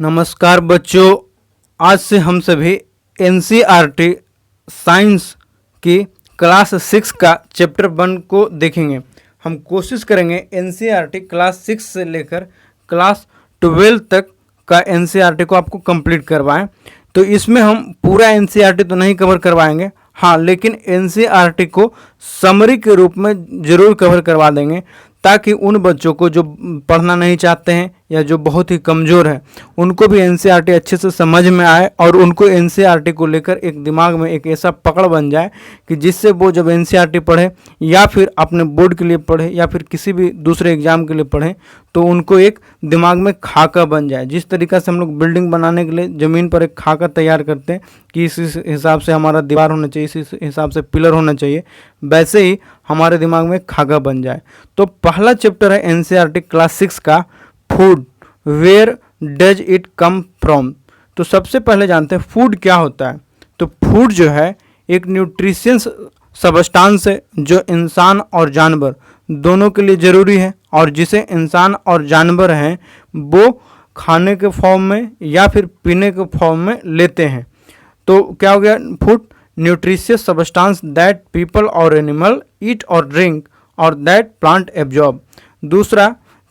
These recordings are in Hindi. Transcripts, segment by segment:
नमस्कार बच्चों, आज से हम सभी एनसीईआरटी साइंस की क्लास 6 का चैप्टर 1 को देखेंगे। हम कोशिश करेंगे एनसीईआरटी क्लास 6 से लेकर क्लास 12 तक का एनसीईआरटी को आपको कंप्लीट करवाएं। तो इसमें हम पूरा एनसीईआरटी तो नहीं कवर करवाएंगे, हाँ, लेकिन एनसीईआरटी को समरी के रूप में ज़रूर कवर करवा देंगे, ताकि उन बच्चों को जो पढ़ना नहीं चाहते हैं या जो बहुत ही कमज़ोर है उनको भी एनसीईआरटी अच्छे से समझ में आए और उनको एनसीईआरटी को लेकर एक दिमाग में एक ऐसा पकड़ बन जाए कि जिससे वो जब एनसीईआरटी पढ़े या फिर अपने बोर्ड के लिए पढ़े या फिर किसी भी दूसरे एग्ज़ाम के लिए पढ़े तो उनको एक दिमाग में खाका बन जाए। जिस तरीक़ा से हम लोग बिल्डिंग बनाने के लिए ज़मीन पर एक खाका तैयार करते हैं कि इस हिसाब से हमारा दीवार होना चाहिए, इस हिसाब से पिलर होना चाहिए, वैसे ही हमारे दिमाग में खाका बन जाए। तो पहला चैप्टर है एनसीईआरटी क्लास 6 का food, where does it come from. तो सबसे पहले जानते हैं फूड क्या होता है। तो फूड जो है एक न्यूट्रिशियस सबस्टांस है जो इंसान और जानवर दोनों के लिए ज़रूरी है और जिसे इंसान और जानवर हैं वो खाने के फॉर्म में या फिर पीने के फॉर्म में लेते हैं। तो क्या हो गया food? Nutritious substance that people और एनिमल ईट और ड्रिंक और दैट प्लांट एब्जॉर्ब। दूसरा,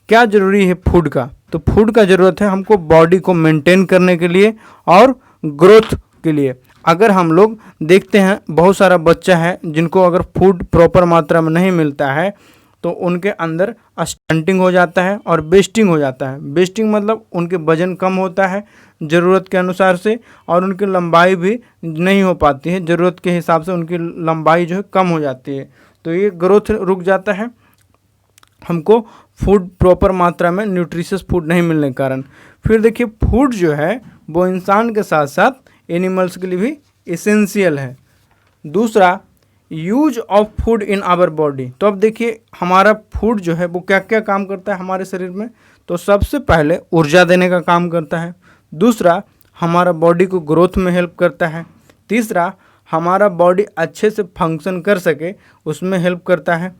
क्या ज़रूरी है फूड का? तो फूड का ज़रूरत है हमको बॉडी को मेंटेन करने के लिए और ग्रोथ के लिए। अगर हम लोग देखते हैं बहुत सारा बच्चा है जिनको अगर फूड प्रॉपर मात्रा में नहीं मिलता है तो उनके अंदर स्टंटिंग हो जाता है और वेस्टिंग हो जाता है। वेस्टिंग मतलब उनके वजन कम होता है ज़रूरत के अनुसार से और उनकी लंबाई भी नहीं हो पाती है, ज़रूरत के हिसाब से उनकी लंबाई जो है कम हो जाती है। तो ये ग्रोथ रुक जाता है हमको फूड प्रॉपर मात्रा में न्यूट्रिशियस फूड नहीं मिलने के कारण। फिर देखिए फूड जो है वो इंसान के साथ साथ एनिमल्स के लिए भी एसेंशियल है। दूसरा, use of food in our body. तो अब देखिए हमारा फूड जो है वो क्या क्या काम करता है हमारे शरीर में। तो सबसे पहले ऊर्जा देने का काम करता है। दूसरा, हमारा बॉडी को ग्रोथ में हेल्प करता है। तीसरा, हमारा बॉडी अच्छे से फंक्शन कर सके उसमें हेल्प करता है।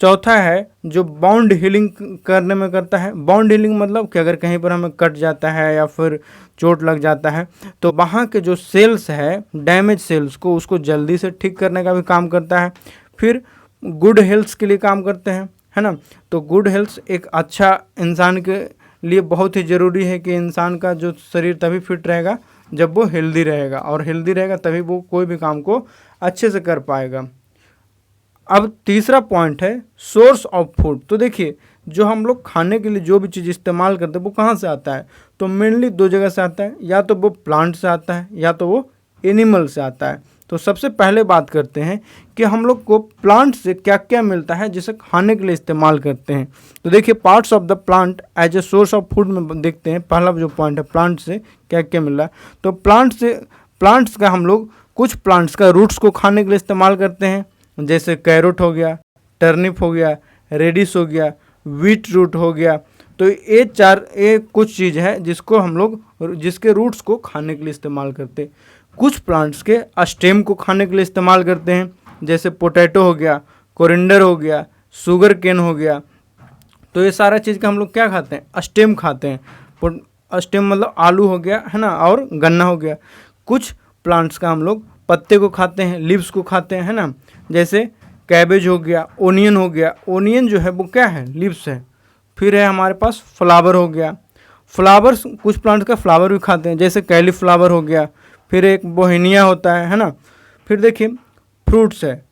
चौथा है जो बाउंड हीलिंग करने में करता है। बाउंड हीलिंग मतलब कि अगर कहीं पर हमें कट जाता है या फिर चोट लग जाता है तो वहाँ के जो सेल्स है डैमेज सेल्स को उसको जल्दी से ठीक करने का भी काम करता है। फिर गुड हेल्थ के लिए काम करते हैं, है ना। तो गुड हेल्थ एक अच्छा इंसान के लिए बहुत ही ज़रूरी है कि इंसान का जो शरीर तभी फिट रहेगा जब वो हेल्दी रहेगा और हेल्दी रहेगा तभी वो कोई भी काम को अच्छे से कर पाएगा। अब तीसरा पॉइंट है सोर्स ऑफ फूड। तो देखिए जो हम लोग खाने के लिए जो भी चीज़ इस्तेमाल करते हैं वो कहाँ से आता है? तो मेनली दो जगह से आता है, या तो वो प्लांट से आता है या तो वो एनिमल से आता है। तो सबसे पहले बात करते हैं कि हम लोग को प्लांट से क्या क्या मिलता है जिसे खाने के लिए इस्तेमाल करते हैं। तो देखिए parts of the plant as a source of food में देखते हैं। पहला जो पॉइंट है प्लांट से क्या क्या मिल रहा है। तो प्लांट्स का हम लोग कुछ प्लांट्स का रूट्स को खाने के लिए इस्तेमाल करते हैं, जैसे कैरोट हो गया, टर्निप हो गया, रेडिश हो गया, बीट रूट हो गया। तो ये कुछ चीज़ है जिसको हम लोग जिसके रूट्स को खाने के लिए इस्तेमाल करते हैं। कुछ प्लांट्स के स्टेम को खाने के लिए इस्तेमाल करते हैं, जैसे पोटैटो हो गया, कोरिंडर हो गया, शुगर केन हो गया। तो ये सारा चीज़ का हम लोग क्या खाते हैं? स्टेम खाते हैं। स्टेम मतलब आलू हो गया, है ना, और गन्ना हो गया। कुछ प्लांट्स का हम लोग पत्ते को खाते हैं, लीव्स को खाते हैं, है ना, जैसे कैबेज हो गया, ओनियन हो गया। ओनियन जो है वो क्या है? लीव्स है। फिर है हमारे पास फ्लावर हो गया। फ्लावर्स कुछ प्लांट्स का फ्लावर भी खाते हैं, जैसे कैलीफ्लावर हो गया। फिर एक बोहेनिया होता है ना। फिर देखिए फ्रूट्स है,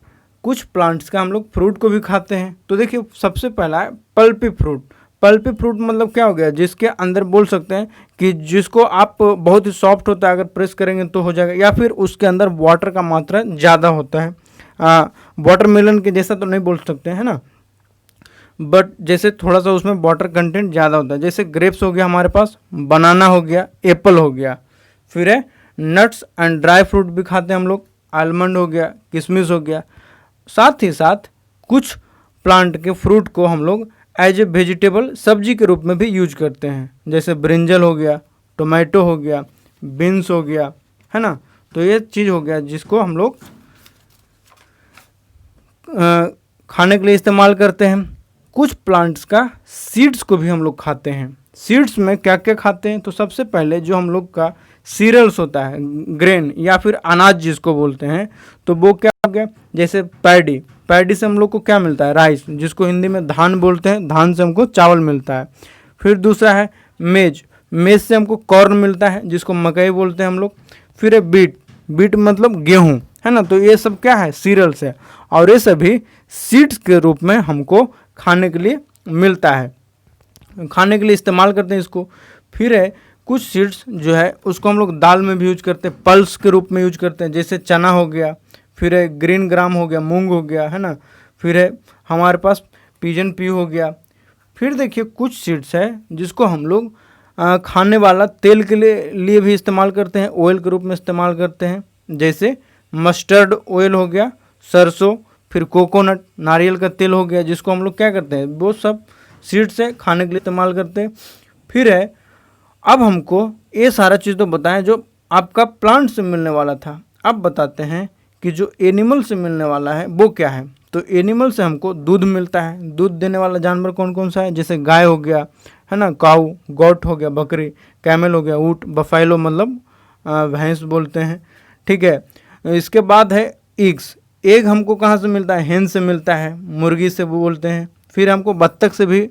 कुछ प्लांट्स का हम लोग फ्रूट को भी खाते हैं। तो देखिए सबसे पहला है पल्पी फ्रूट। पल्पी फ्रूट मतलब क्या हो गया? जिसके अंदर बोल सकते हैं कि जिसको आप बहुत ही सॉफ्ट होता है, अगर प्रेस करेंगे तो हो जाएगा, या फिर उसके अंदर वाटर का मात्रा ज़्यादा होता है। वाटरमेलन के जैसा तो नहीं बोल सकते हैं ना, बट जैसे थोड़ा सा उसमें वाटर कंटेंट ज़्यादा होता है। जैसे ग्रेप्स हो गया हमारे पास, बनाना हो गया, एप्पल हो गया। फिर है नट्स एंड ड्राई फ्रूट भी खाते हैं हम लोग, आलमंड हो गया, किशमिश हो गया। साथ ही साथ कुछ प्लांट के फ्रूट को हम लोग एज ए वेजिटेबल सब्जी के रूप में भी यूज करते हैं, जैसे ब्रिंजल हो गया, टोमेटो हो गया, बीन्स हो गया, है ना। तो ये चीज़ हो गया जिसको हम लोग खाने के लिए इस्तेमाल करते हैं। कुछ प्लांट्स का सीड्स को भी हम लोग खाते हैं। सीड्स में क्या क्या खाते हैं, तो सबसे पहले जो हम लोग का सीरियल्स होता है, ग्रेन या फिर अनाज जिसको बोलते हैं, तो वो क्या हो गया, जैसे पैडी, पैडी से हम लोग को क्या मिलता है, राइस, जिसको हिंदी में धान बोलते हैं, धान से हमको चावल मिलता है। फिर दूसरा है मेज, मेज से हमको कॉर्न मिलता है, जिसको मकई बोलते हैं हम लोग। फिर है बीट, बीट मतलब गेहूँ, है ना। तो ये सब क्या है, सीरियल्स है, और ये सभी सीड्स के रूप में हमको खाने के लिए मिलता है, खाने के लिए इस्तेमाल करते हैं इसको। फिर है कुछ सीड्स जो है उसको हम लोग दाल में भी यूज करते हैं, पल्स के रूप में यूज करते हैं, जैसे चना हो गया, फिर है ग्रीन ग्राम हो गया, मूंग हो गया, है ना। फिर है हमारे पास पिजन पी हो गया। फिर देखिए कुछ सीड्स है जिसको हम लोग खाने वाला तेल के लिए भी इस्तेमाल करते हैं, ऑयल के रूप में इस्तेमाल करते हैं, जैसे मस्टर्ड ऑयल हो गया, सरसों, फिर कोकोनट, नारियल का तेल हो गया, जिसको हम लोग क्या करते हैं, वो सब सीड से खाने के लिए इस्तेमाल करते हैं। फिर है अब हमको ये सारा चीज़ तो बताएं जो आपका प्लांट से मिलने वाला था, अब बताते हैं कि जो एनिमल से मिलने वाला है वो क्या है। तो एनिमल से हमको दूध मिलता है, दूध देने वाला जानवर कौन कौन सा है, जैसे गाय हो गया, है ना, काऊ, गोट हो गया, बकरी, कैमल हो गया, ऊँट, बफेलो मतलब भैंस बोलते हैं, ठीक है। इसके बाद है एग्स, एग हमको कहाँ से मिलता है, हेन से मिलता है, मुर्गी से वो बोलते हैं। फिर हमको बत्तख से भी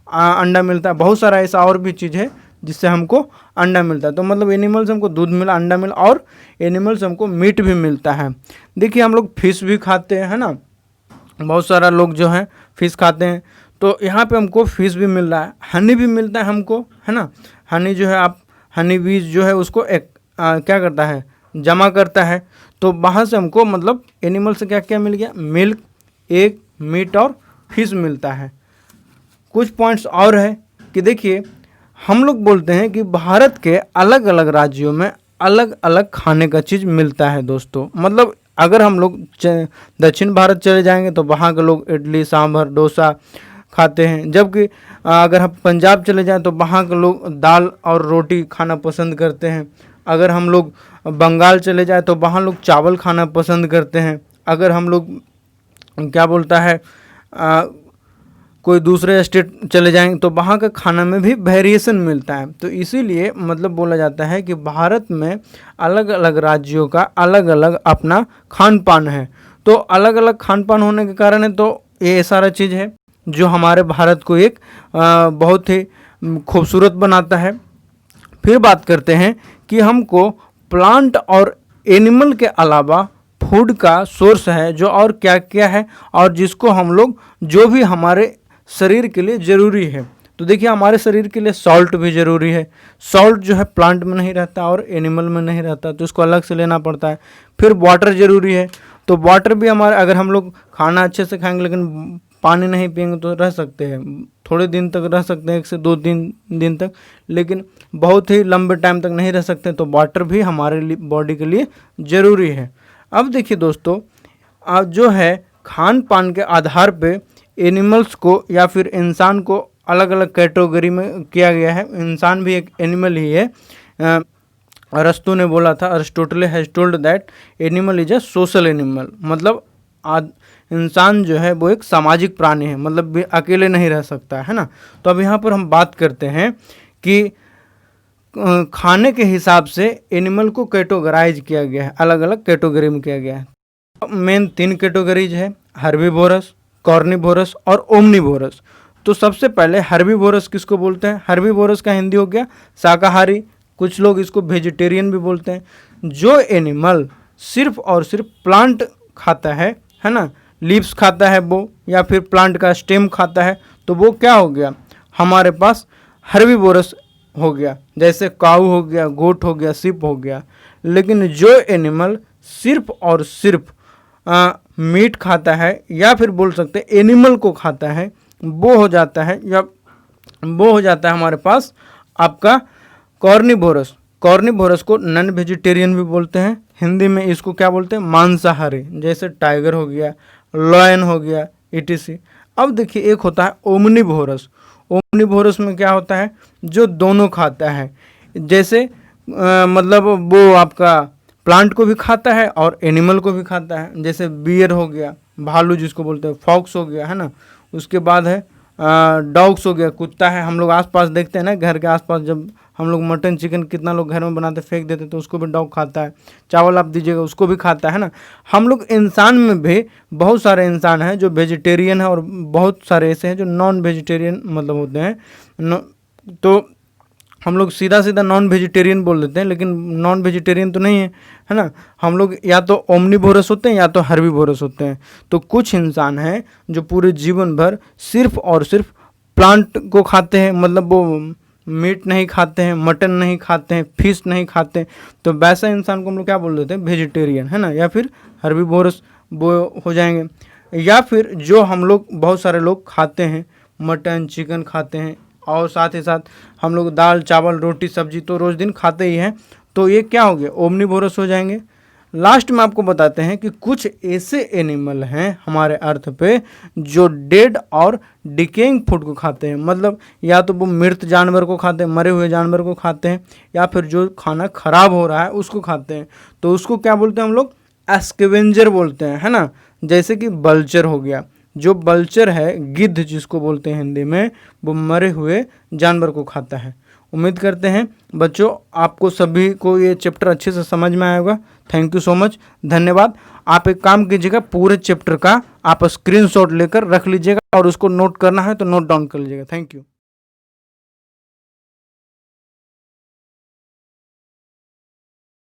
अंडा मिलता है, बहुत सारा ऐसा और भी चीज़ है जिससे हमको अंडा मिलता है। तो मतलब एनिमल से हमको दूध मिला, अंडा मिला, और एनिमल से हमको मीट भी मिलता है। देखिए हम लोग फिश भी खाते हैं, है ना, बहुत सारा लोग जो हैं फिश खाते हैं, तो यहाँ पे हमको फिश भी मिल रहा है, हनी भी मिलता है हमको, है ना। हनी जो है आप हनी बीज जो है उसको क्या करता है, जमा करता है, तो वहाँ से हमको मतलब एनिमल से क्या क्या मिल गया, मिल्क, एग, मीट और फिश मिलता है। कुछ पॉइंट्स और है कि देखिए हम लोग बोलते हैं कि भारत के अलग अलग राज्यों में अलग अलग खाने का चीज़ मिलता है दोस्तों। मतलब अगर हम लोग दक्षिण भारत चले जाएंगे तो वहाँ के लोग इडली, सांभर, डोसा खाते हैं, जबकि अगर हम पंजाब चले जाएं तो वहाँ के लोग दाल और रोटी खाना पसंद करते हैं। अगर हम लोग बंगाल चले जाएं तो वहाँ लोग चावल खाना पसंद करते हैं। अगर हम लोग क्या बोलता है कोई दूसरे स्टेट चले जाएंगे तो वहाँ का खाना में भी वेरिएशन मिलता है। तो इसीलिए मतलब बोला जाता है कि भारत में अलग अलग राज्यों का अलग अलग अपना खान पान है। तो अलग अलग खान पान होने के कारण है तो ये सारा चीज़ है जो हमारे भारत को एक बहुत ही खूबसूरत बनाता है। फिर बात करते हैं कि हमको प्लांट और एनिमल के अलावा फूड का सोर्स है जो और क्या क्या है, और जिसको हम लोग जो भी हमारे शरीर के लिए ज़रूरी है। तो देखिए हमारे शरीर के लिए सॉल्ट भी ज़रूरी है, सॉल्ट जो है प्लांट में नहीं रहता और एनिमल में नहीं रहता, तो इसको अलग से लेना पड़ता है। फिर वाटर ज़रूरी है, तो वाटर भी हमारे, अगर हम लोग खाना अच्छे से खाएंगे लेकिन पानी नहीं पिएंगे तो रह सकते हैं, थोड़े दिन तक रह सकते हैं, 1 से 2 दिन तक, लेकिन बहुत ही लंबे टाइम तक नहीं रह सकते। तो वाटर भी हमारे बॉडी के लिए ज़रूरी है। अब देखिए दोस्तों जो है खान पान के आधार पे एनिमल्स को या फिर इंसान को अलग अलग कैटेगरी में किया गया है। इंसान भी एक एनिमल ही है। अरस्तु ने बोला था, Aristotle has told that animal is a social animal, मतलब इंसान जो है वो एक सामाजिक प्राणी है, मतलब अकेले नहीं रह सकता है ना। तो अब यहाँ पर हम बात करते हैं कि खाने के हिसाब से एनिमल को कैटेगराइज किया गया है, अलग अलग कैटेगरी में किया गया है। मेन 3 कैटेगरीज है, हर्बीवोरस, कॉर्निवोरस और ओमनिवोरस। तो सबसे पहले हर्बीवोरस किसको बोलते हैं, हर्बीवोरस का हिंदी हो गया शाकाहारी, कुछ लोग इसको वेजिटेरियन भी बोलते हैं। जो एनिमल सिर्फ और सिर्फ प्लांट खाता है ना, लीव्स खाता है वो, या फिर प्लांट का स्टेम खाता है, तो वो क्या हो गया, हमारे पास हर्बीवोरस हो गया। जैसे काऊ हो गया, गोट हो गया, सिप हो गया। लेकिन जो एनिमल सिर्फ और सिर्फ मीट खाता है, या फिर बोल सकते हैं एनिमल को खाता है, वो हो जाता है, या वो हो जाता है हमारे पास आपका कॉर्निवोरस। कॉर्निवोरस को नॉन वेजिटेरियन भी बोलते हैं, हिंदी में इसको क्या बोलते हैं, मांसाहारी, जैसे टाइगर हो गया, लॉयन हो गया, etc। अब देखिए एक होता है ओमनिवोरस। ओमनिवोरस में क्या होता है, जो दोनों खाता है, जैसे मतलब वो आपका प्लांट को भी खाता है और एनिमल को भी खाता है। जैसे बियर हो गया, भालू जिसको बोलते हैं, फॉक्स हो गया, है ना। उसके बाद है डॉग्स हो गया, कुत्ता है, हम लोग आसपास देखते हैं ना घर के आसपास, जब हम लोग मटन चिकन कितना लोग घर में बनाते फेंक देते तो उसको भी डॉग खाता है। चावल आप दीजिएगा उसको भी खाता है ना। हम लोग इंसान में भी बहुत सारे इंसान हैं जो वेजिटेरियन है और बहुत सारे ऐसे हैं जो नॉन वेजिटेरियन मतलब होते हैं। तो हम लोग सीधा सीधा नॉन वेजिटेरियन बोल देते हैं, लेकिन नॉन वेजिटेरियन तो नहीं है ना। हम लोग या तो ओमनीवोरस होते हैं या तो हर्बीवोरस होते हैं। तो कुछ इंसान हैं जो पूरे जीवन भर सिर्फ और सिर्फ प्लांट को खाते हैं, मतलब वो मीट नहीं खाते हैं, मटन नहीं खाते हैं, फिश नहीं खाते हैं। तो वैसा इंसान को हम लोग क्या बोल देते हैं, वेजिटेरियन, है ना, या फिर हर्बीवोरस वो हो जाएंगे। या फिर जो हम लोग बहुत सारे लोग खाते हैं, मटन चिकन खाते हैं और साथ ही साथ हम लोग दाल चावल रोटी सब्जी तो रोज़ दिन खाते ही हैं, तो ये क्या हो गया, ओमनीवोरस हो जाएंगे। लास्ट में आपको बताते हैं कि कुछ ऐसे एनिमल हैं हमारे अर्थ पे जो डेड और डिकेइंग फूड को खाते हैं, मतलब या तो वो मृत जानवर को खाते हैं, मरे हुए जानवर को खाते हैं, या फिर जो खाना खराब हो रहा है उसको खाते हैं। तो उसको क्या बोलते हैं हम लोग, स्कैवेंजर बोलते हैं, है ना। जैसे कि बल्चर हो गया, जो बल्चर है गिद्ध जिसको बोलते हैं हिंदी में, वो मरे हुए जानवर को खाता है। उम्मीद करते हैं बच्चों आपको सभी को ये चैप्टर अच्छे से समझ में आया होगा। थैंक यू सो मच, धन्यवाद। आप एक काम कीजिएगा, पूरे चैप्टर का आप स्क्रीनशॉट लेकर रख लीजिएगा और उसको नोट करना है तो नोट डाउन कर लीजिएगा। Thank you.